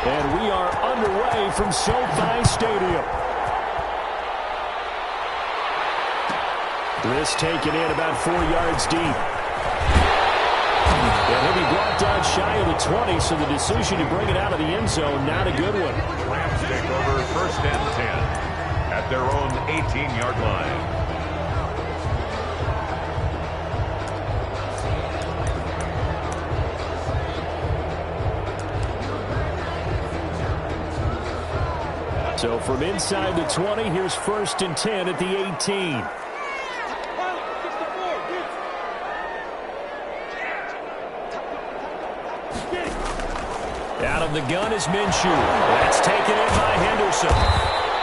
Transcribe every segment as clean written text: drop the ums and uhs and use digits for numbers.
And we are underway from SoFi Stadium. This taken in about 4 yards deep. And he'll be brought down shy of the 20, so the decision to bring it out of the end zone, not a good one. Rams take over 1st and 10 at their own 18-yard line. So from inside the 20, here's 1st and 10 at the 18. Out of the gun is Minshew. That's taken in by Henderson.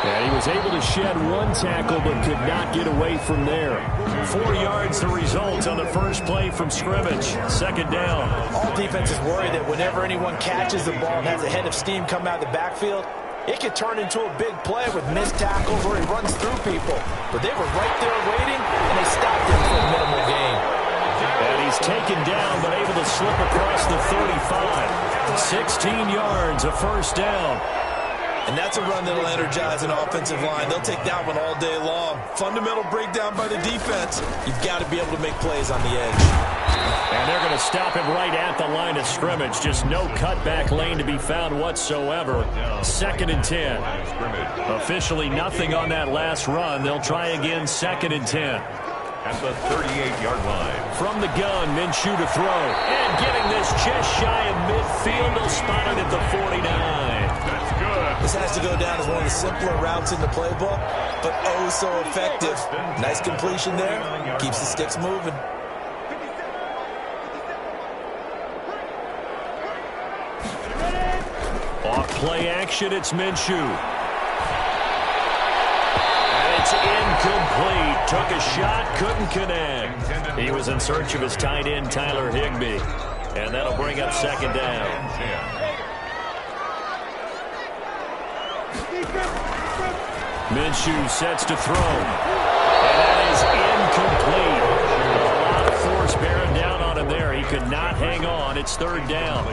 And he was able to shed one tackle but could not get away from there. 4 yards the result on the first play from scrimmage. 2nd down. All defenses worry that whenever anyone catches the ball and has a head of steam come out of the backfield, it could turn into a big play with missed tackles where he runs through people. But they were right there waiting, and they stopped him for a minimal gain. And he's taken down but able to slip across the 35. 16 yards, a 1st down. And that's a run that'll energize an offensive line. They'll take that one all day long. Fundamental breakdown by the defense. You've got to be able to make plays on the edge. And they're going to stop him right at the line of scrimmage. Just no cutback lane to be found whatsoever. 2nd and 10. Officially nothing on that last run. They'll try again 2nd and 10. At the 38-yard line. From the gun, Minshew to throw. And getting this just shy of midfield. They'll spot it at the 49. That's good. This has to go down as one of the simpler routes in the playbook, but oh so effective. Nice completion there. Keeps the sticks moving. Off play action, it's Minshew. It's incomplete. Took a shot, couldn't connect. He was in search of his tight end, Tyler Higbee. And that'll bring up 2nd down. Minshew sets to throw. And that is incomplete. A lot of force bearing down on him there. He could not hang on. It's 3rd down.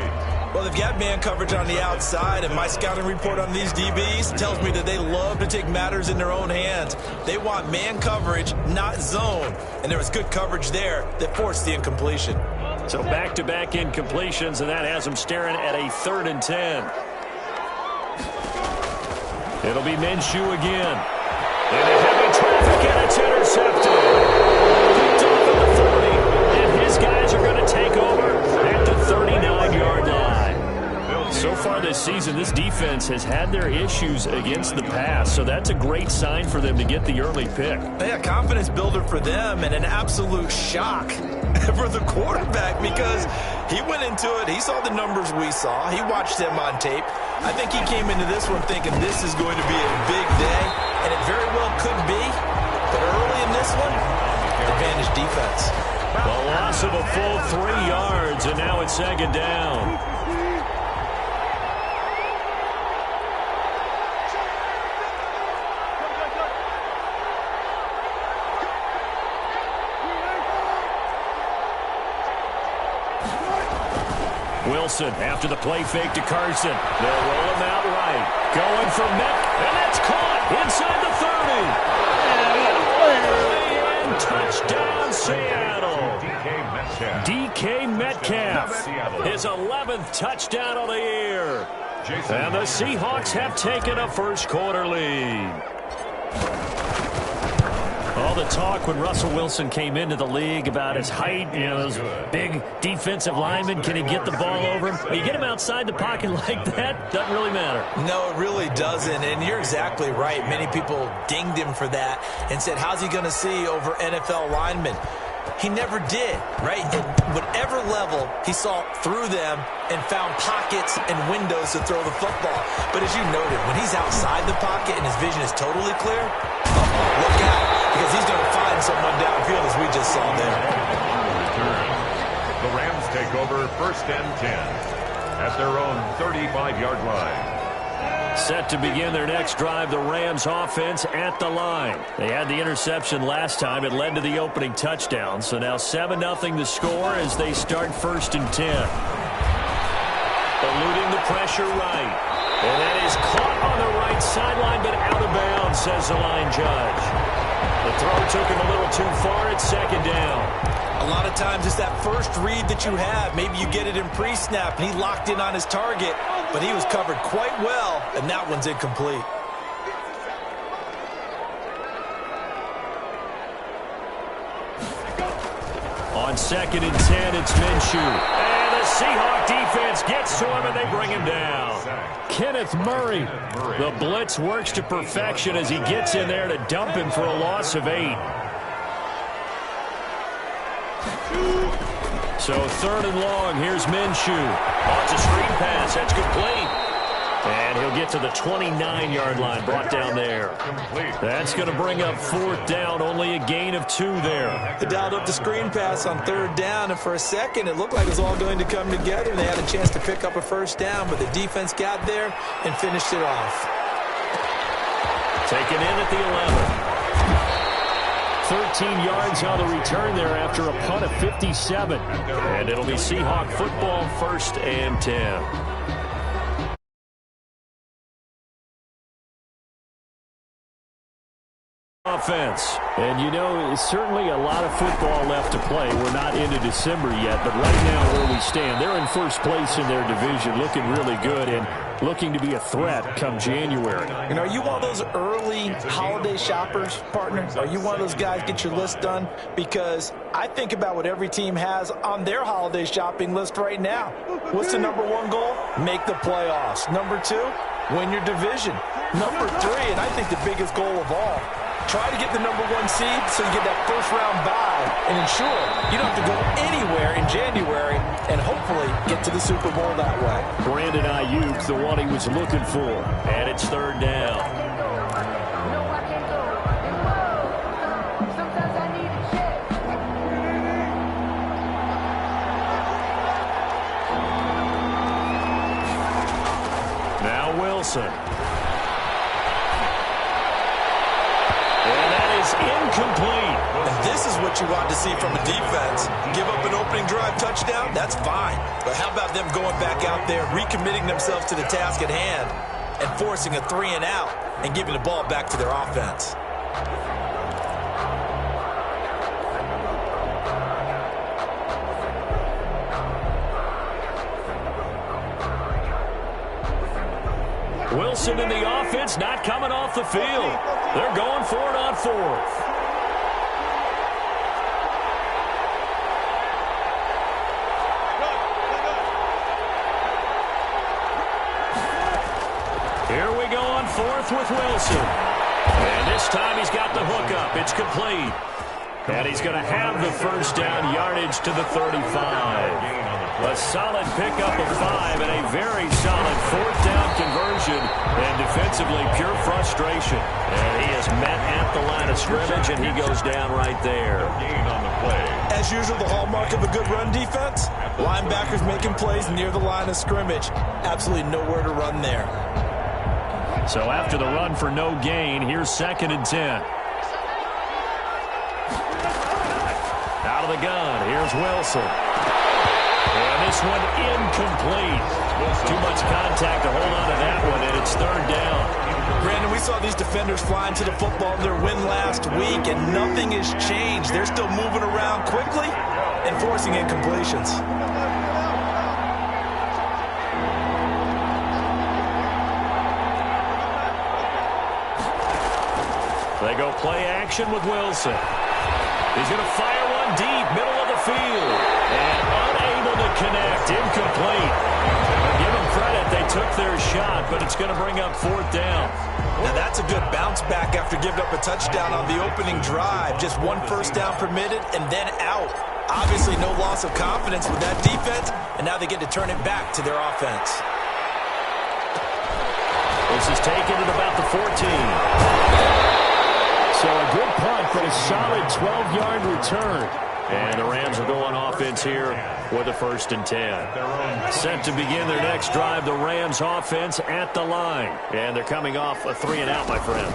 Well, they've got man coverage on the outside, and my scouting report on these DBs tells me that they love to take matters in their own hands. They want man coverage, not zone. And there was good coverage there that forced the incompletion. So back-to-back incompletions, and that has them staring at a 3rd and 10. It'll be Minshew again. Into heavy traffic, and it's intercepted. Picked off at the 40, and his guys are going to take over at the 39-yard line. So far this season, this defense has had their issues against the pass, so that's a great sign for them to get the early pick. Yeah, confidence builder for them and an absolute shock for the quarterback because he went into it. He saw the numbers we saw. He watched them on tape. I think he came into this one thinking this is going to be a big day, and it very well could be. But early in this one, advantage defense. A loss of a full 3 yards, and now it's 2nd down. Wilson after the play fake to Carson. They'll roll him out right. Going for Met, and that's caught inside the 30. And touchdown, Seattle. DK Metcalf. His 11th touchdown of the year. And the Seahawks have taken a first-quarter lead. All the talk when Russell Wilson came into the league about his height, you know, those big defensive linemen, can he get the ball over him? You get him outside the pocket like that, doesn't really matter. No, it really doesn't, and you're exactly right. Many people dinged him for that and said, how's he going to see over NFL linemen? He never did, right? At whatever level, he saw through them and found pockets and windows to throw the football. But as you noted, when he's outside the pocket and his vision is totally clear, look out, because he's going to find someone downfield, as we just saw there. The Rams take over 1st and 10 at their own 35-yard line. Set to begin their next drive, the Rams offense at the line. They had the interception last time. It led to the opening touchdown. So now 7-0 the score as they start 1st and 10. The eluding the pressure right. And that is caught on the right sideline, but out of bounds, says the line judge. The throw took him a little too far at second down. A lot of times it's that first read that you have. Maybe you get it in pre-snap, and he locked in on his target, but he was covered quite well, and that one's incomplete. On 2nd and 10, it's Minshew. And the Seahawk defense gets to him, and they bring him down. Kenneth Murray. The blitz works to perfection as he gets in there to dump him for a loss of 8. So 3rd and long, here's Minshew. Oh, it's a screen pass. That's complete. And he'll get to the 29-yard line, brought down there. That's going to bring up 4th down, only a gain of 2 there. They dialed up the screen pass on 3rd down, and for a second it looked like it was all going to come together, and they had a chance to pick up a 1st down, but the defense got there and finished it off. Taken in at the 11. 13 yards on the return there after a punt of 57. And it'll be Seahawk football, 1st and 10. Offense. And you know, certainly a lot of football left to play. We're not into December yet, but right now where we stand, they're in first place in their division, looking really good and looking to be a threat come January. And are you one of those early holiday shoppers, partner? Are you one of those guys get your list done? Because I think about what every team has on their holiday shopping list right now. What's the number 1 goal? Make the playoffs. Number 2, win your division. Number 3, and I think the biggest goal of all, try to get the number 1 seed so you get that first-round bye and ensure you don't have to go anywhere in January and hopefully get to the Super Bowl that way. Brandon Ayuk, the one he was looking for. And it's 3rd down. Now Wilson. Incomplete. And this is what you want to see from a defense. Give up an opening drive touchdown, that's fine. But how about them going back out there, recommitting themselves to the task at hand, and forcing a 3 and out, and giving the ball back to their offense. Wilson in the offense, not coming off the field. They're going for it on 4th. Here we go on 4th with Wilson. And this time he's got the hookup. It's complete. And he's going to have the 1st down, yardage to the 35. A solid pickup of 5 and a very solid 4th down conversion. And defensively, pure frustration. And he is met at the line of scrimmage, and he goes down right there. As usual, the hallmark of a good run defense, linebackers making plays near the line of scrimmage. Absolutely nowhere to run there. So after the run for no gain, here's 2nd and 10. Out of the gun, here's Wilson. And this one incomplete. Too much contact to hold on to that one, and it's 3rd down. Brandon, we saw these defenders flying to the football in their win last week, and nothing has changed. They're still moving around quickly and forcing incompletions. They go play action with Wilson. He's going to fire one deep, middle of the field. And unable to connect, incomplete. But give them credit, they took their shot, but it's going to bring up 4th down. Now that's a good bounce back after giving up a touchdown on the opening drive. Just 1 1st down permitted and then out. Obviously no loss of confidence with that defense, and now they get to turn it back to their offense. This is taken at about the 14. So a good punt, but a solid 12-yard return. And the Rams will go on offense here with a 1st and 10. Set to begin their next drive, the Rams offense at the line. And they're coming off a 3 and out, my friend.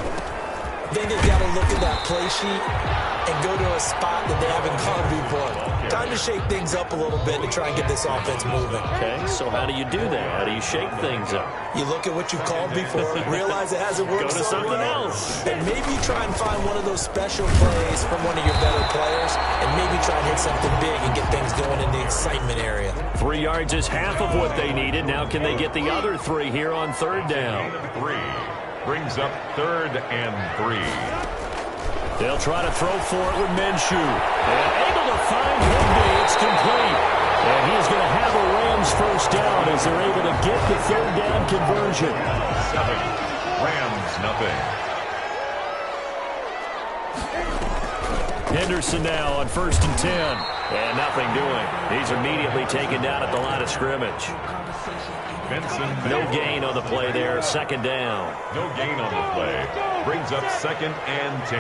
Then they've got to look at that play sheet and go to a spot that they haven't gone before. Time to shake things up a little bit to try and get this offense moving. Okay, so how do you do that? How do you shake things up? You look at what you've called before, realize it hasn't worked Go to something else. and maybe try and find one of those special plays from one of your better players, and maybe try and hit something big and get things going in the excitement area. 3 yards is half of what they needed. Now can they get the other 3 here on third down? 3 brings up 3rd and 3. They'll try to throw for it with Minshew. And able to find Higby. It's complete. And he's going to have a Rams first down as they're able to get the third down conversion. 7, Rams nothing. Henderson now on 1st and 10. And nothing doing. He's immediately taken down at the line of scrimmage. No gain on the play there. 2nd down. No gain on the play. Brings up 2nd and 10.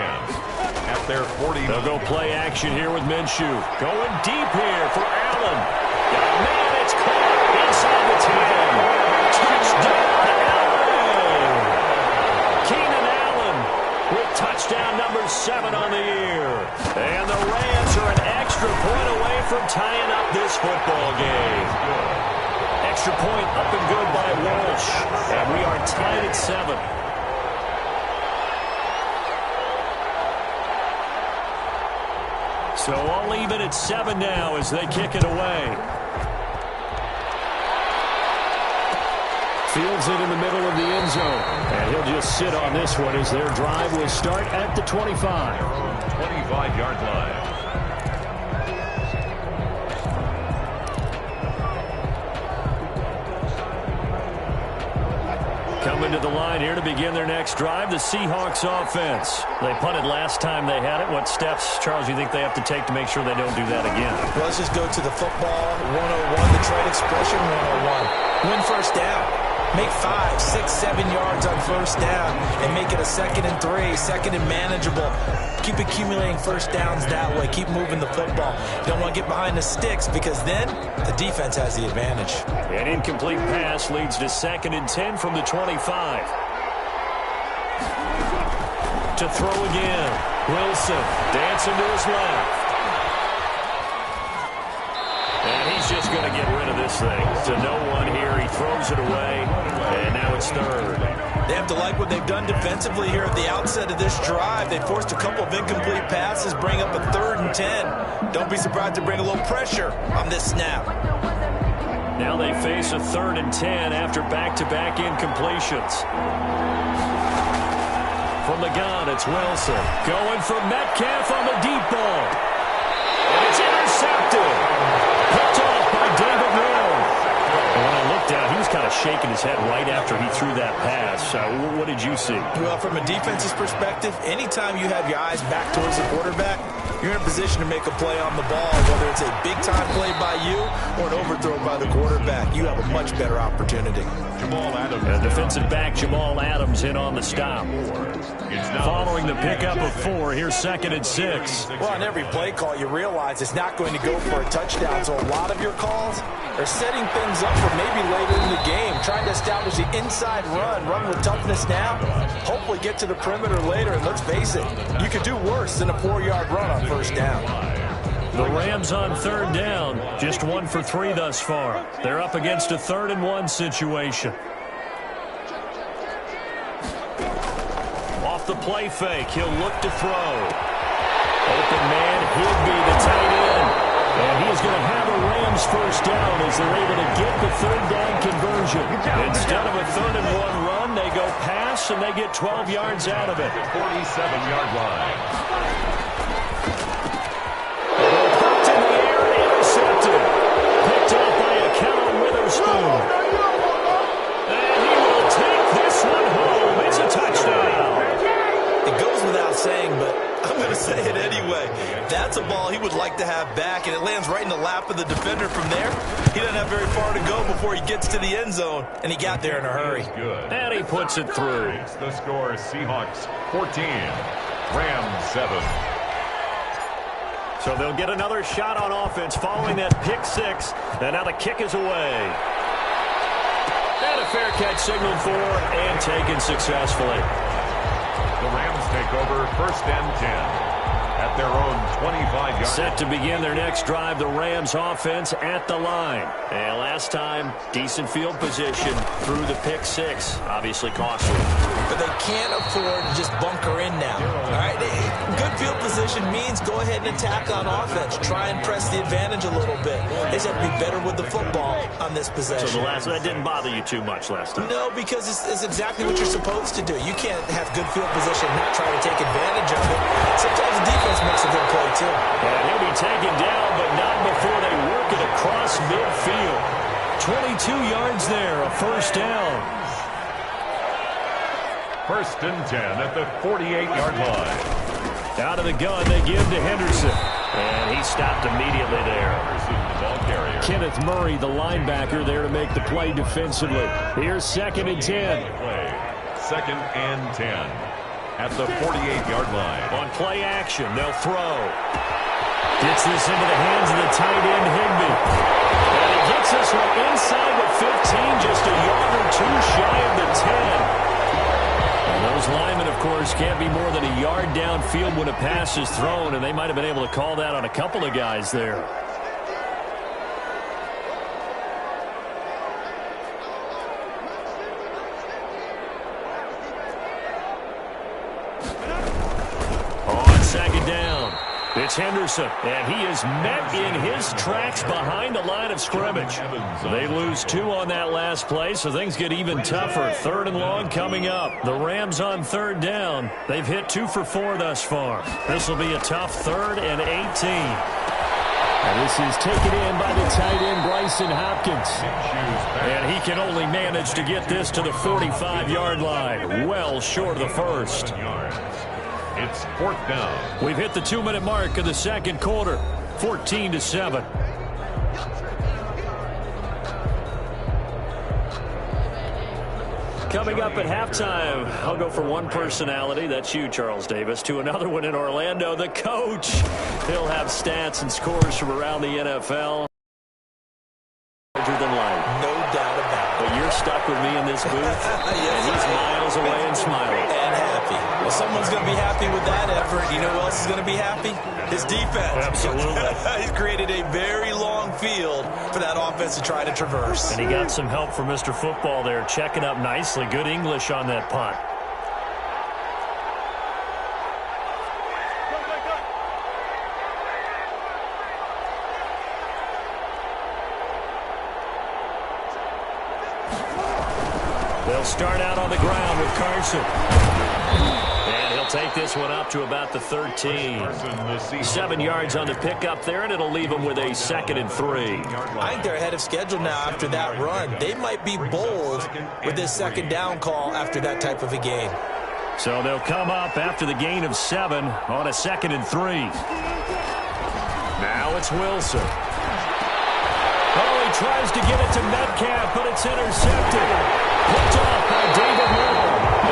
At their 40. They'll go play action here with Minshew. Going deep here for Allen. Man, it's caught inside the 10. Touchdown, Allen. Keenan Allen with touchdown number 7 on the year. And the Rams are an extra point away from tying up this football game. Extra point up and good by Walsh. And we are tied at 7. So all even at 7 now as they kick it away. Fields it in the middle of the end zone. And he'll just sit on this one as their drive will start at the 25. 25-yard line. Coming to the line here to begin their next drive, the Seahawks offense. They punted last time they had it. What steps, Charles, you think they have to take to make sure they don't do that again? Well, let's just go to the football 101, the trade expression 101. Win first down. Make 5, 6, 7 yards on first down and make it a 2nd and 3, 2nd and manageable. Keep accumulating first downs that way. Keep moving the football. Don't want to get behind the sticks because then the defense has the advantage. An incomplete pass leads to 2nd and 10 from the 25. To throw again. Wilson dancing to his left. And he's just going to get rid of this thing. To no one here. He throws it away. And now it's 3rd. They have to like what they've done defensively here at the outset of this drive. They forced a couple of incomplete passes, bring up a 3rd and 10. Don't be surprised to bring a little pressure on this snap. Now they face a 3rd and 10 after back-to-back incompletions. From the gun, it's Wilson. Going for Metcalf on the deep ball. And it's intercepted. Picked off by David Moore. And when I looked down, he was kind of shaking his head right after he threw that pass. What did you see? Well, from a defense's perspective, anytime you have your eyes back towards the quarterback, you're in a position to make a play on the ball, whether it's a big-time play by you or an overthrow by the quarterback. You have a much better opportunity. Jamal Adams. And defensive back Jamal Adams in on the stop. Following the pickup of 4, here's 2nd and 6. Well, on every play call, you realize it's not going to go for a touchdown, so a lot of your calls are setting things up for maybe later in the game, trying to establish the inside run with toughness now, hopefully get to the perimeter later, and let's face it, you could do worse than a 4-yard run on first down. The Rams on 3rd down, just 1 for 3 thus far. They're up against a 3rd and 1 situation. Off the play fake, he'll look to throw. Open man, Higby, the tight end. And he's going to have a Rams first down as they're able to get the 3rd down conversion. Instead of a 3rd and 1 run, they go pass and they get 12 yards out of it. 47-yard line. Popped in the air and intercepted. Picked off by a Kellen Witherspoon. And he will take this one home. It's a touchdown. It goes without saying, but I'm going to say it anyway. That's a ball he would like to have back, and it lands right in the lap of the defender from there. He doesn't have very far to go before he gets to the end zone, and he got there in a hurry. Good. And he puts it through. The score is Seahawks 14, Rams 7. So they'll get another shot on offense following that pick 6. And now the kick is away. And a fair catch signaled for and taken successfully. The Rams take over 1st and 10 at their own 25-yard. Set to begin their next drive, the Rams offense at the line. And last time, decent field position through the pick six. Obviously costly. But they can't afford to just bunker in now. All right, good field position means go ahead and attack on offense. Try and press the advantage a little bit. They just have to be better with the football on this possession. So that didn't bother you too much last time? No, because it's exactly what you're supposed to do. You can't have good field position and not try to take advantage of it. Sometimes the defense makes a good play, too. And he'll be taken down, but not before they work it across midfield. 22 yards there, a first down. 1st and 10 at the 48-yard line. Out of the gun, they give to Henderson. And he stopped immediately there. The ball carrier. Kenneth Murray, the linebacker, there to make the play defensively. Here's 2nd and 10. 2nd and 10 at the 48-yard line. On play action, they'll throw. Gets this into the hands of the tight end, Higbee. And he gets this one inside the 15, just a yard or two shy of the 10. And those linemen, of course, can't be more than a yard downfield when a pass is thrown, and they might have been able to call that on a couple of guys there. On 2nd down, it's Henderson, and he is met in his tracks behind the line of scrimmage. They lose 2 on that last play, so things get even tougher. 3rd and long coming up. The Rams on 3rd down. They've hit 2 for 4 thus far. This will be a tough 3rd and 18. And this is taken in by the tight end, Bryson Hopkins. And he can only manage to get this to the 45-yard line, well short of the first. It's 4th down. We've hit the 2-minute mark of the second quarter, 14-7. Coming up at halftime, I'll go from one personality, that's you, Charles Davis, to another one in Orlando, the coach. He'll have stats and scores from around the NFL. Larger than life. No doubt about it. But you're stuck with me in this booth, Yes, and he's miles away and smiling. And happy. Well, someone's going to be happy with that effort. You know who else is going to be happy? His defense. Absolutely. He's created a very long field for that offense to try to traverse. And he got some help from Mr. Football there, checking up nicely. Good English on that punt. They'll start out on the ground with Carson. And he'll take this one up to about the 13. 7 yards on the pickup there, and it'll leave him with a 2nd and 3. I think they're ahead of schedule now after that run. They might be bold with this 2nd down call after that type of a game. So they'll come up after the gain of 7 on a 2nd and 3. Now it's Wilson. Oh, he tries to get it to Metcalf, but it's intercepted. Picked off by David Moore.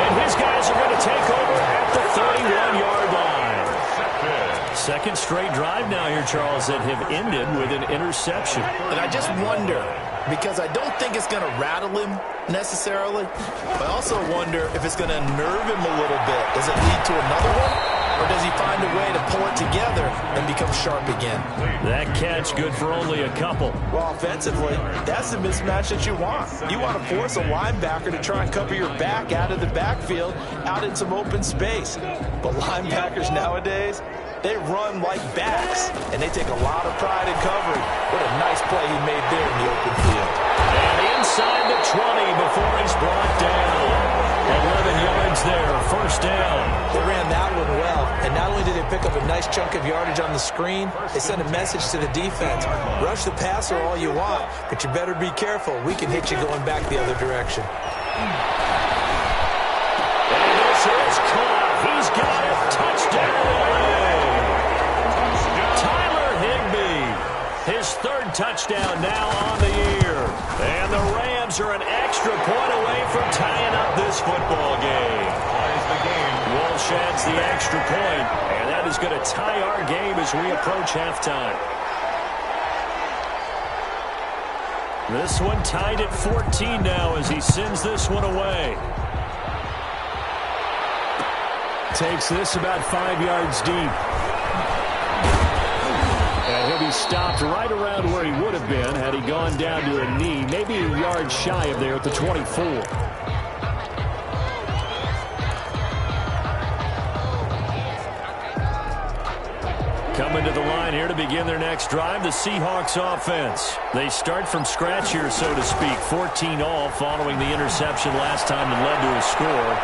And his guys are going to take over at the 31-yard line. Second straight drive now here, Charles, that have ended with an interception. And I just wonder, because I don't think it's going to rattle him necessarily, but I also wonder if it's going to nerve him a little bit. Does it lead to another one? Or does he find a way to pull it together and become sharp again? That catch good for only a couple. Well, offensively, that's the mismatch that you want. You want to force a linebacker to try and cover your back out of the backfield, out in some open space. But linebackers nowadays, they run like backs, and they take a lot of pride in covering. What a nice play he made there in the open field. And inside the 20 before he's brought down. 11 yards there, first down. They ran that one well, and not only did they pick up a nice chunk of yardage on the screen, they sent a message to the defense. Rush the passer all you want, but you better be careful. We can hit you going back the other direction. And this is caught. He's got it. Touchdown. Tyler Higbee, his 3rd touchdown now on the year. And the Rams are an extra point away from tying up this football game. Walsh adds the extra point, and that is going to tie our game as we approach halftime. This one tied at 14 now as he sends this one away. Takes this about 5 yards deep. And he'll be stopped right around where he would have been had he gone down to a knee, maybe a yard shy of there at the 24. Coming to the line here to begin their next drive, the Seahawks offense. They start from scratch here, so to speak. 14 all following the interception last time that led to a score.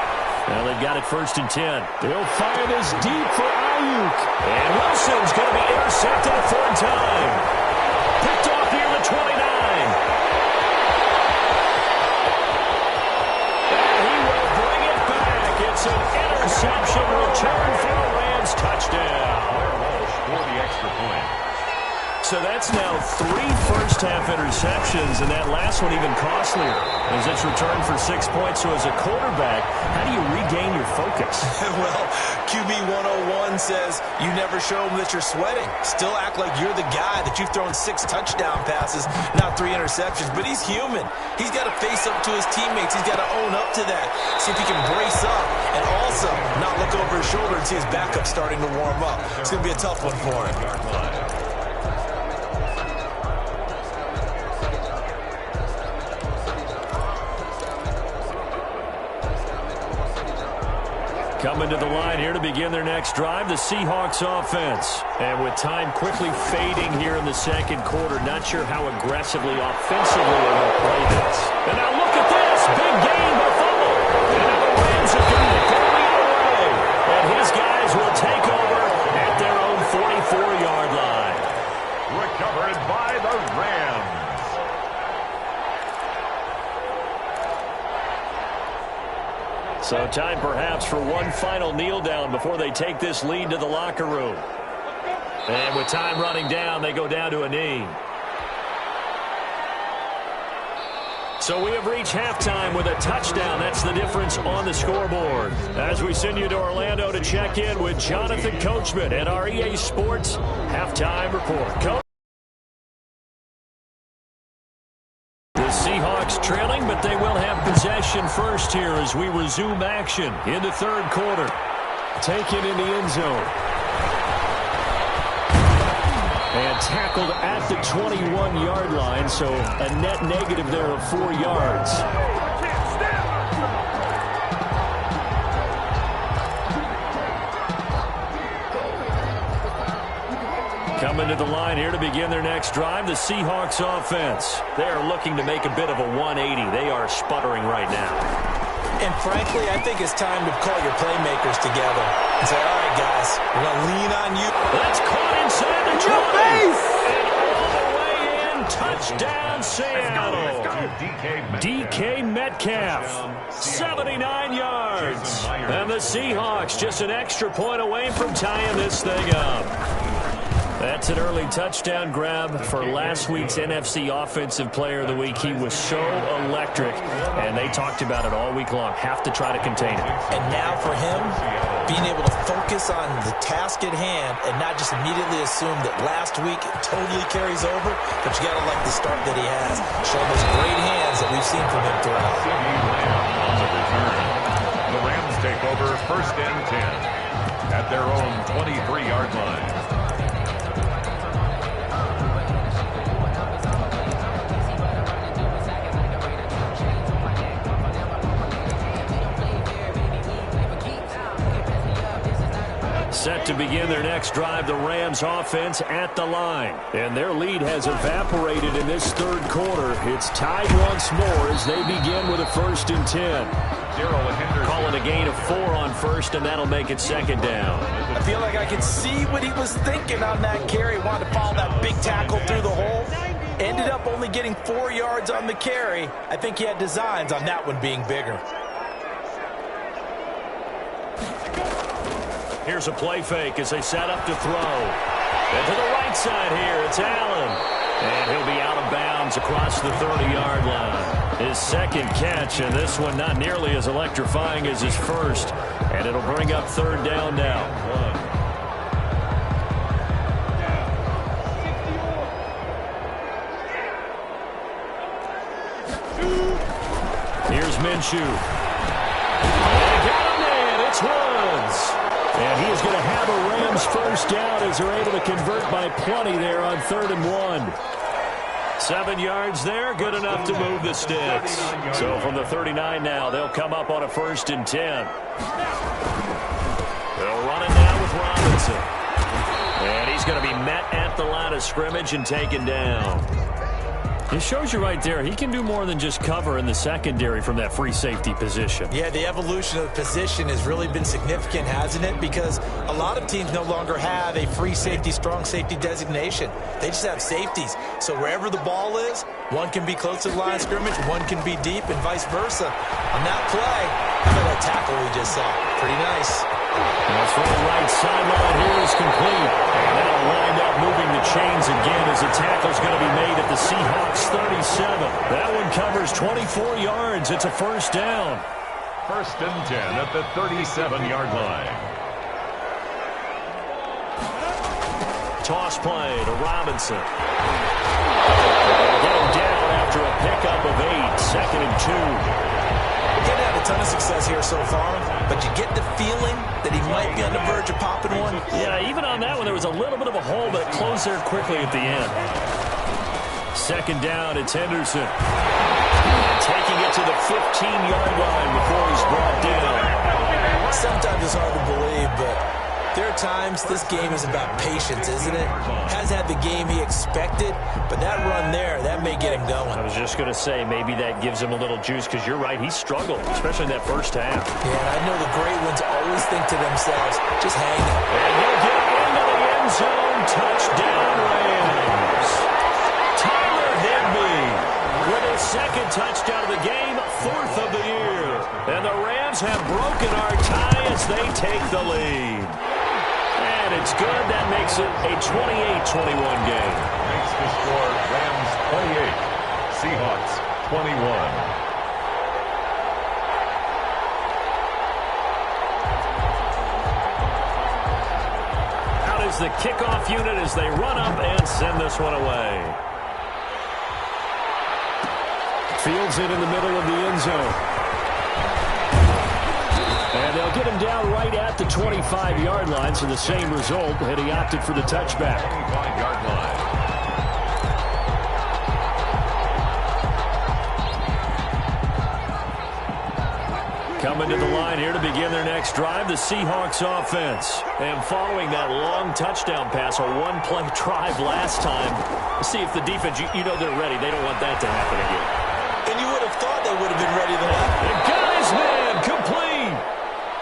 Now they've got it 1st and 10. They'll fire this deep for Ayuk. And Wilson's going to be intercepted a 4th time. Picked off near the 29. And he will bring it back. It's an interception return for a Rams touchdown. For the extra point. So that's now 3 first-half interceptions, and that last one even costlier as it's returned for 6 points. So as a quarterback, how do you regain your focus? Well, QB 101 says you never show them that you're sweating. Still act like you're the guy that you've thrown 6 touchdown passes, not 3 interceptions. But he's human. He's got to face up to his teammates. He's got to own up to that. See if he can brace up and also not look over his shoulder and see his backup starting to warm up. It's going to be a tough one for him. Coming to the line here to begin their next drive, the Seahawks offense. And with time quickly fading here in the second quarter, not sure how aggressively, offensively they're going to play this. And now look at this. Big gain, but fumble. And now the Rams have got it going away. And his guys will take over at their own 44-yard line. Recovered by the Rams. So time perhaps for one final kneel down before they take this lead to the locker room. And with time running down, they go down to a knee. So we have reached halftime with a touchdown. That's the difference on the scoreboard. As we send you to Orlando to check in with Jonathan Coachman at our EA Sports Halftime Report. Coach. Seahawks trailing, but they will have possession first here as we resume action in the third quarter. Taken in the end zone. And tackled at the 21-yard line, so a net negative there of 4 yards. Coming to the line here to begin their next drive, the Seahawks offense. They are looking to make a bit of a 180. They are sputtering right now. And frankly, I think it's time to call your playmakers together and say, all right, guys, we're going to lean on you. That's caught inside the 20. And all the way in, touchdown Seattle. DK Metcalf, 79 yards. And the Seahawks just an extra point away from tying this thing up. That's an early touchdown grab for last week's NFC Offensive Player of the Week. He was so electric, and they talked about it all week long. Have to try to contain him. And now for him, being able to focus on the task at hand and not just immediately assume that last week totally carries over, but you got to like the start that he has. Showing those great hands that we've seen from him throughout. The Rams take over 1st and 10 at their own 23-yard line. Set to begin their next drive, the Rams offense at the line. And their lead has evaporated in this third quarter. It's tied once more as they begin with a 1st and 10. Call it a gain of 4 on first, and that'll make it 2nd down. I feel like I could see what he was thinking on that carry. Wanted to follow that big tackle through the hole. Ended up only getting 4 yards on the carry. I think he had designs on that one being bigger. Here's a play fake as they set up to throw. And to the right side here, it's Allen. And he'll be out of bounds across the 30-yard line. His second catch, and this one not nearly as electrifying as his first. And it'll bring up 3rd down now. Here's Minshew. And got him there. It's Woods. And he is going to have a Rams first down as they're able to convert by plenty there on 3rd and 1. 7 yards there, good enough to move the sticks. So from the 39 now, they'll come up on a 1st and 10. They'll run it now with Robinson. And he's going to be met at the line of scrimmage and taken down. It shows you right there, he can do more than just cover in the secondary from that free safety position. Yeah, the evolution of the position has really been significant, hasn't it? Because a lot of teams no longer have a free safety, strong safety designation. They just have safeties. So wherever the ball is, one can be close to the line of scrimmage, one can be deep, and vice versa. On that play, how about that tackle we just saw? Pretty nice. That's from the right sideline. Here is complete. And that'll wind up moving the chains again as the tackle's going to be made at the Seahawks 37. That one covers 24 yards. It's a first down. 1st and 10 at the 37-yard line. Toss play to Robinson. They'll get him down after a pickup of 8. 2nd and 2. He's had a ton of success here so far, but you get the feeling that he might be on the verge of popping one. Yeah, even on that one, there was a little bit of a hole, but it closed there quickly at the end. 2nd down, it's Henderson. Taking it to the 15-yard line before he's brought down. Sometimes it's hard to believe, but there are times this game is about patience, isn't it? Has had the game he expected, but that run there, that may get him going. I was just going to say, maybe that gives him a little juice, because you're right, he struggled, especially in that first half. Yeah, and I know the great ones always think to themselves, just hang it. And he'll get into the end zone. Touchdown, Rams. Tyler Higbee with his 2nd touchdown of the game, 4th of the year. And the Rams have broken our tie as they take the lead. And it's good. That makes it a 28-21 game. Makes the score Rams 28, Seahawks 21. Out is the kickoff unit as they run up and send this one away. Fields it in the middle of the end zone. And they'll get him down right at the 25-yard line, so the same result, and he opted for the touchback. 25-yard line. Coming to the line here to begin their next drive, the Seahawks offense. And following that long touchdown pass, a one-play drive last time, see if the defense, you know they're ready. They don't want that to happen again. And you would have thought they would have been ready to that. They got his man complete.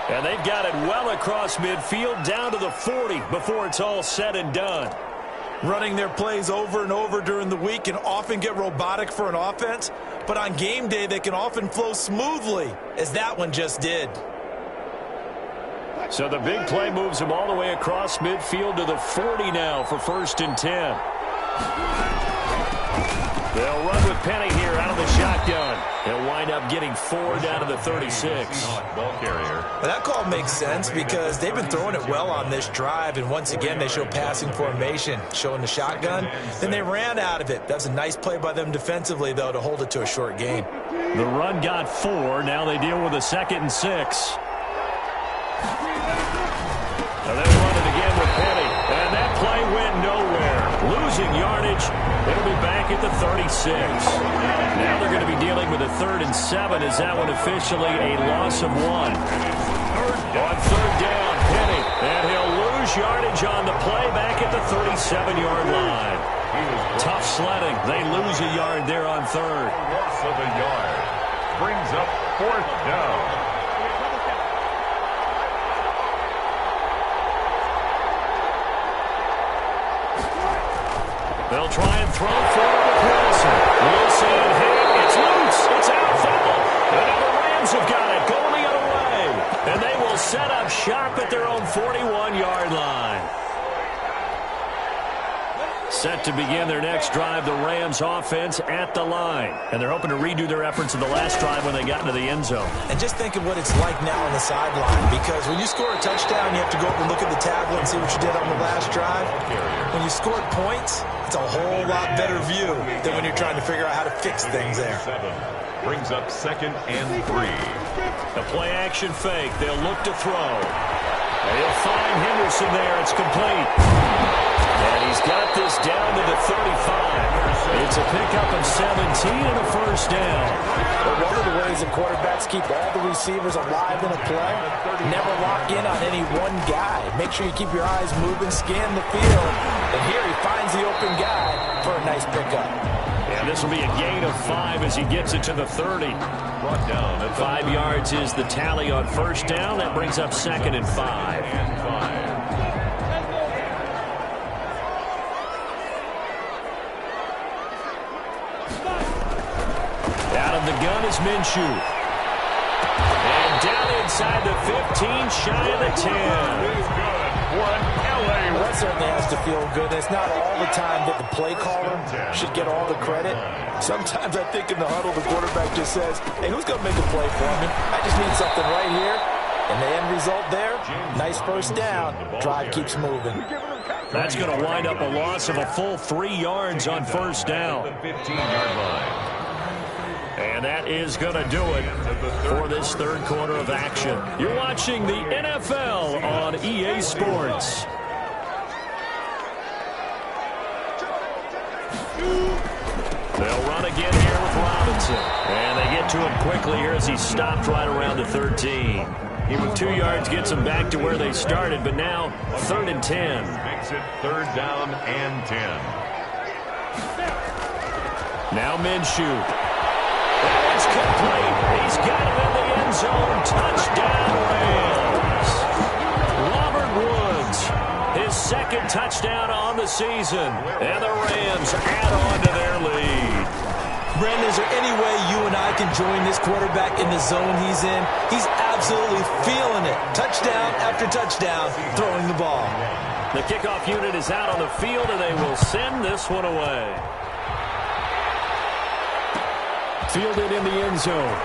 And they've got it well across midfield down to the 40 before it's all said and done. Running their plays over and over during the week can often get robotic for an offense, but on game day they can often flow smoothly, as that one just did. So the big play moves him all the way across midfield to the 40 now for 1st and 10. They'll run with Penny here out of the shotgun. They'll wind up getting 4 down to the 36. Ball carrier. Well, that call makes sense because they've been throwing it well on this drive, and once again they show passing formation, showing the shotgun. Then they ran out of it. That's a nice play by them defensively, though, to hold it to a short gain. The run got 4. Now they deal with a 2nd and 6. And they run it again with Penny. And that play went nowhere. Losing yardage. It'll be back at the 36. Now they're going to be dealing with a 3rd and 7. Is that one officially a loss of 1? On 3rd down, Penny. And he'll lose yardage on the play back at the 37-yard line. Tough sledding. They lose a yard there on 3rd. Loss of a yard. Brings up 4th down. They'll try and throw forward with Wilson. Wilson hit. It's loose. It's outfield. And now the Rams have got it going the other way. And they will set up shop at their own 41-yard line. Set to begin their next drive, the Rams offense at the line. And they're hoping to redo their efforts in the last drive when they got into the end zone. And just think of what it's like now on the sideline, because when you score a touchdown, you have to go up and look at the tablet and see what you did on the last drive. When you scored points, it's a whole lot better view than when you're trying to figure out how to fix things there. Brings up 2nd and 3. A play-action fake. They'll look to throw. He'll find Henderson there. It's complete. And he's got this down to the 35. It's a pickup of 17 and a first down. Well, one of the ways that quarterbacks keep all the receivers alive in a play, never lock in on any one guy. Make sure you keep your eyes moving, scan the field. And here he finds the open guy for a nice pickup. And this will be a gain of 5 as he gets it to the 30. Brought down at 5 yards is the tally on first down. That brings up 2nd and 5. Out of the gun is Minshew. And down inside the 15, shy of the 10. Well, that certainly has to feel good. It's not all the time that the play caller should get all the credit. Sometimes I think in the huddle, the quarterback just says, hey, who's going to make a play for me? I just need something right here. And the end result there, nice first down. Drive keeps moving. That's going to wind up a loss of a full 3 yards on first down. 15-yard line. And that is going to do it for this third quarter of action. You're watching the NFL on EA Sports. They'll run again here with Robinson. And they get to him quickly here as he stopped right around the 13. Even 2 yards gets them back to where they started, but now 3rd and 10. Makes it 3rd down and 10. Now Minshew. It's complete. He's got it in the end zone. Touchdown, Rams. Robert Woods, his 2nd touchdown on the season. And the Rams add on to their lead. Brandon, is there any way you and I can join this quarterback in the zone he's in? He's absolutely feeling it. Touchdown after touchdown, throwing the ball. The kickoff unit is out on the field, and they will send this one away. Fielded in the end zone.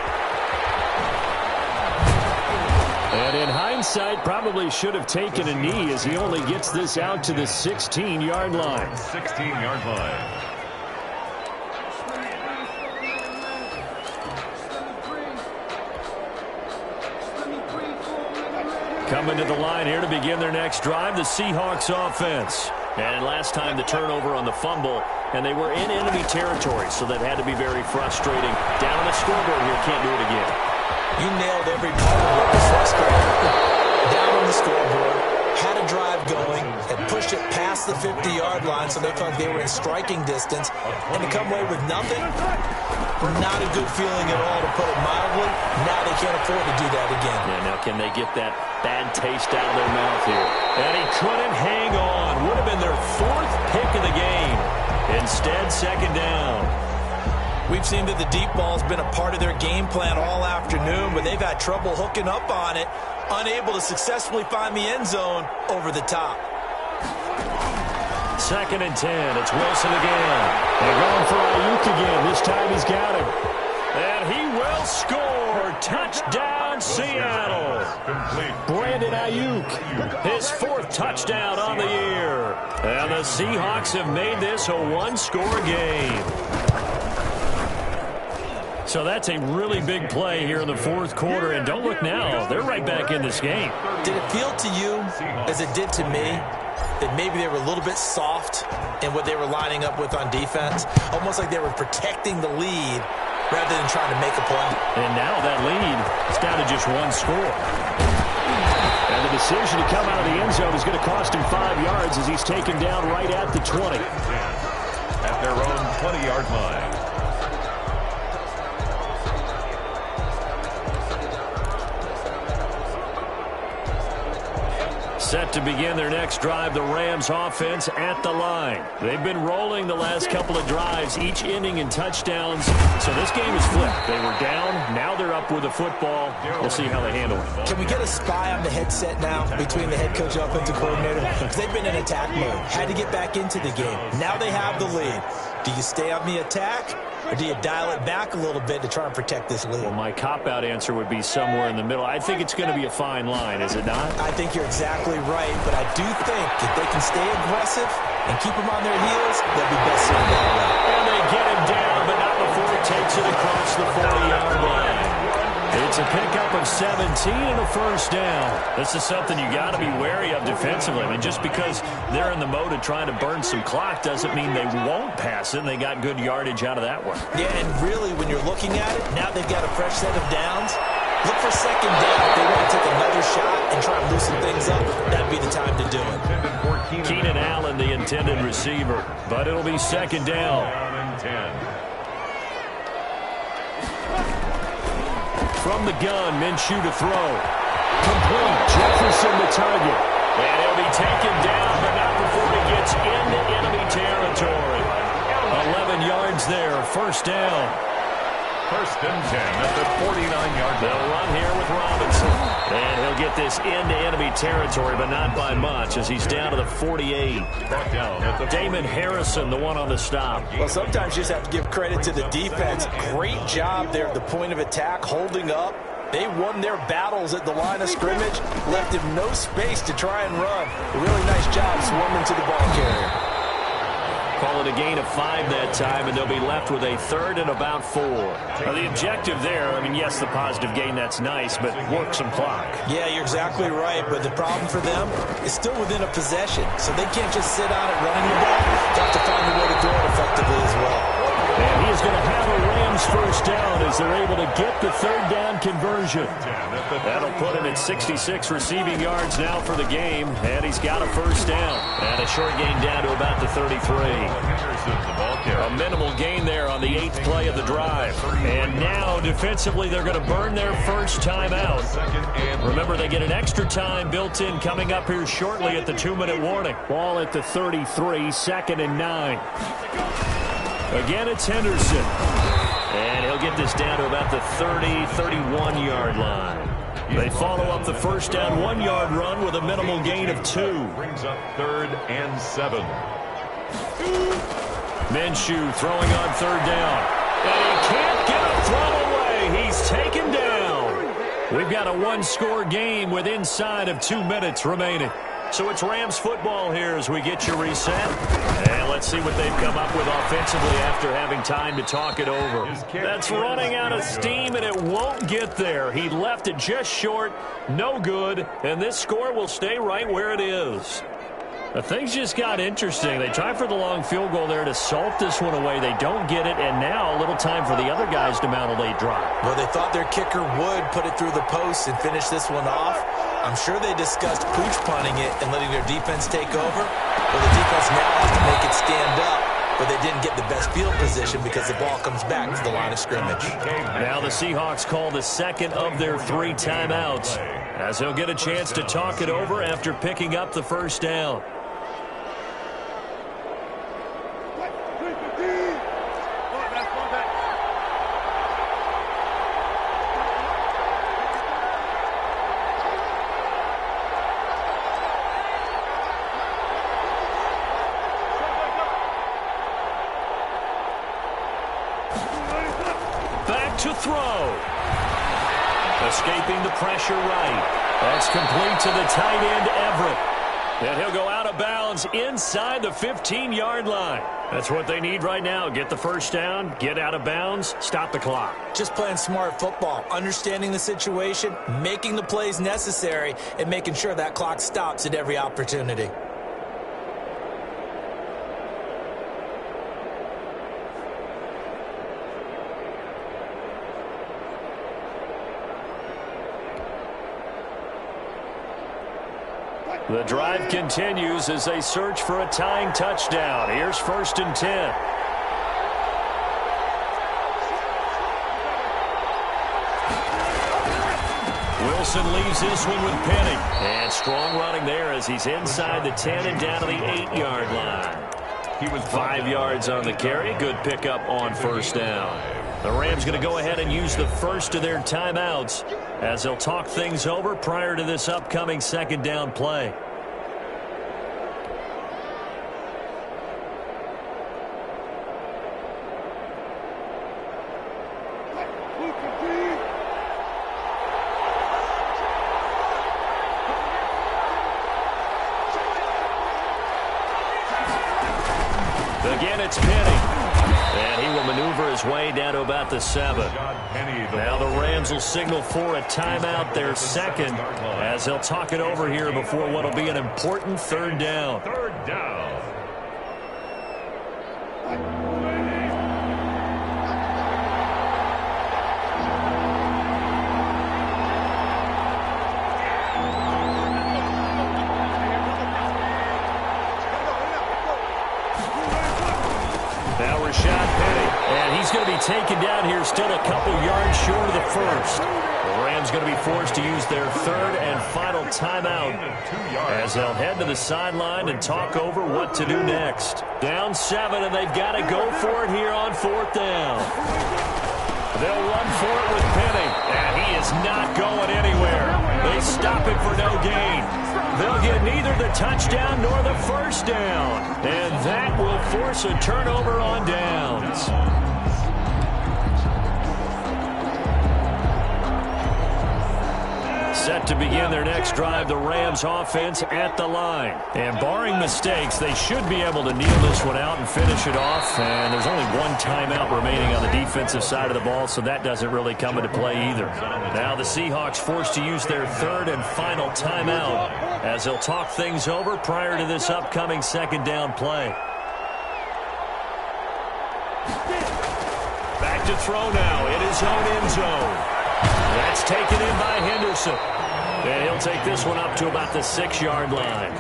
And in hindsight, probably should have taken a knee as he only gets this out to the 16-yard line. 16-yard line. Coming to the line here to begin their next drive, the Seahawks offense. And last time the turnover on the fumble, and they were in enemy territory, so that had to be very frustrating. Down on the scoreboard here, can't do it again. You nailed every part of what was frustrating. Down on the scoreboard, had a drive going, and pushed it past the 50-yard line, so they felt they were in striking distance, and to come away with nothing, not a good feeling at all, to put it mildly. Now they can't afford to do that again. Yeah, now can they get that bad taste out of their mouth here? And he couldn't hang on. Would have been their 4th pick of the game. Instead, 2nd down. We've seen that the deep ball's been a part of their game plan all afternoon, but they've had trouble hooking up on it, unable to successfully find the end zone over the top. 2nd and 10. It's Wilson again. They're going for Ayuk again. This time he's got him. And he will score. Touchdown, Seattle. Brandon Ayuk, his 4th touchdown on the year. And the Seahawks have made this a 1-score game. So that's a really big play here in the 4th quarter. And don't look now, they're right back in this game. Did it feel to you, as it did to me, that maybe they were a little bit soft in what they were lining up with on defense? Almost like they were protecting the lead rather than trying to make a play. And now that lead is down to just 1 score. And the decision to come out of the end zone is going to cost him 5 yards as he's taken down right at the 20. At their own 20-yard line. Set to begin their next drive, the Rams offense at the line. They've been rolling the last couple of drives, each ending in touchdowns. So this game is flipped. They were down, now they're up with the football. We'll see how they handle it. Can we get a spy on the headset now between the head coach and offensive coordinator? Because they've been in attack mode, had to get back into the game. Now they have the lead. Do you stay on the attack, or do you dial it back a little bit to try and protect this lead? Well, my cop-out answer would be somewhere in the middle. I think it's going to be a fine line, is it not? I think you're exactly right, but I do think if they can stay aggressive and keep them on their heels, they'll be best suited that way. And they get him down, but not before he takes it across the 40-yard line. It's a pickup of 17 and a first down. This is something you got to be wary of defensively. I mean, just because they're in the mode of trying to burn some clock doesn't mean they won't pass it, and they got good yardage out of that one. Yeah, and really, when you're looking at it, now they've got a fresh set of downs. Look for second down. If they want to take another shot and try and loosen things up, that'd be the time to do it. Keenan Allen, the intended receiver, but it'll be second down. From the gun, Minshew to throw. Complete. Jefferson the target. And he'll be taken down, but not before he gets into enemy territory. 11 yards there, first down. First and 10 at the 49-yard line. They'll run here with Robinson. And he'll get this into enemy territory, but not by much, as he's down to the 48. Damon Harrison, the one on the stop. Well, sometimes you just have to give credit to the defense. Great job there at the point of attack, holding up. They won their battles at the line of scrimmage, left him no space to try and run. A really nice job swarming to the ball carrier. Call it a gain of 5 that time, and they'll be left with a third and about 4. Now, the objective there, I mean, yes, the positive gain, that's nice, but work some clock. Yeah, you're exactly right, but the problem for them is still within a possession, so they can't just sit on it running the ball. They have to find a way to throw it effectively as well. And he is going to have a Rams first down as they're able to get the third down conversion. That'll put him at 66 receiving yards now for the game, and he's got a first down. And a short gain down to about the 33. A minimal gain there on the 8th play of the drive. And now, defensively, they're going to burn their first time out. Remember, they get an extra time built in coming up here shortly at the 2-minute warning. Ball at the 33, second and 9. Again, it's Henderson. And he'll get this down to about the 30, 31-yard line. They follow up the first down 1-yard run with a minimal gain of 2. Brings up third and 7. Minshew throwing on third down. And he can't get a throw away. He's taken down. We've got a one-score game with inside of 2 minutes remaining. So it's Rams football here as we get you reset. And let's see what they've come up with offensively after having time to talk it over. That's running out of steam, and it won't get there. He left it just short, no good, and this score will stay right where it is. Now, things just got interesting. They try for the long field goal there to salt this one away. They don't get it, and now a little time for the other guys to mount a late drive. Well, they thought their kicker would put it through the post and finish this one off. I'm sure they discussed pooch punting it and letting their defense take over. Well, the defense now has to make it stand up, but they didn't get the best field position because the ball comes back to the line of scrimmage. Now the Seahawks call the second of their 3 timeouts, as he'll get a chance to talk it over after picking up the first down. To throw. Escaping the pressure right. That's complete to the tight end, Everett. And he'll go out of bounds inside the 15-yard line. That's what they need right now. Get the first down, get out of bounds, stop the clock. Just playing smart football, understanding the situation, making the plays necessary, and making sure that clock stops at every opportunity. The drive continues as they search for a tying touchdown. Here's first and 10. Wilson leaves this one with Penny. And strong running there as he's inside the 10 and down to the 8-yard line. He was 5 yards on the carry. Good pickup on first down. The Rams going to go ahead and use the first of their timeouts as they'll talk things over prior to this upcoming second down play. Again, it's Penny. And he will maneuver his is way down to about the 7. Now the Rams will signal for a timeout, their second, as they'll talk it over here before what will be an important 3rd down. 3rd down. He's going to be taken down here, still a couple yards short of the first. The Rams going to be forced to use their 3rd and final timeout as they'll head to the sideline and talk over what to do next. Down 7, and they've got to go for it here on 4th down. They'll run for it with Penny, and he is not going anywhere. They stop him for no gain. They'll get neither the touchdown nor the 1st down, and that will force a turnover on downs. Set to begin their next drive, the Rams offense at the line. And barring mistakes, they should be able to kneel this one out and finish it off. And there's only one timeout remaining on the defensive side of the ball, so that doesn't really come into play either. Now the Seahawks forced to use their 3rd and final timeout as they'll talk things over prior to this upcoming 2nd down play. Back to throw now in his own end zone. That's taken in by Henderson. And he'll take this one up to about the 6-yard line.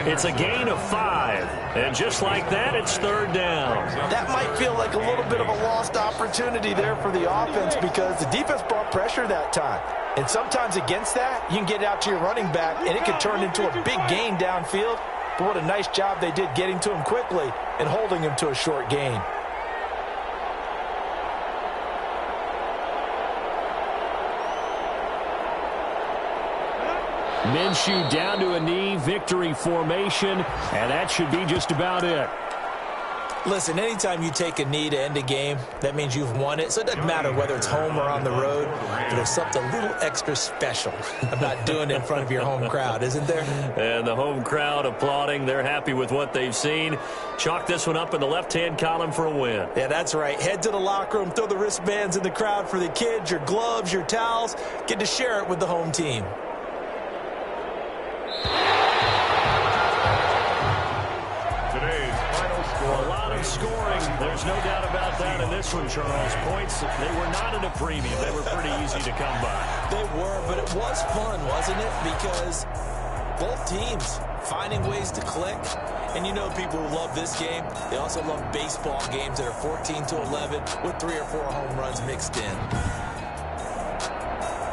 It's a gain of 5. And just like that, it's 3rd down. That might feel like a little bit of a lost opportunity there for the offense because the defense brought pressure that time. And sometimes against that, you can get out to your running back, and it could turn into a big gain downfield. But what a nice job they did getting to him quickly and holding him to a short gain. Minshew down to a knee, victory formation, and that should be just about it. Listen, anytime you take a knee to end a game, that means you've won it. So it doesn't matter whether it's home or on the road, but there's something a little extra special about doing it in front of your home crowd, isn't there? And the home crowd applauding. They're happy with what they've seen. Chalk this one up in the left-hand column for a win. Yeah, that's right. Head to the locker room, throw the wristbands in the crowd for the kids, your gloves, your towels. Get to share it with the home team. Scoring, there's no doubt about that in this one, Charles. Points, they were not in a premium. They were pretty easy to come by. They were, but it was fun, wasn't it? Because both teams finding ways to click. And you know people who love this game, they also love baseball games that are 14-11 with 3 or 4 home runs mixed in.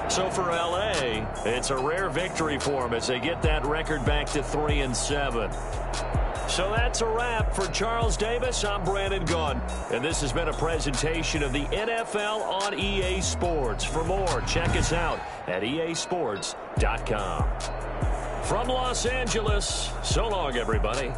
So for L.A., it's a rare victory for them as they get that record back to 3-7. So that's a wrap. For Charles Davis, I'm Brandon Gunn. And this has been a presentation of the NFL on EA Sports. For more, check us out at easports.com. From Los Angeles, so long, everybody.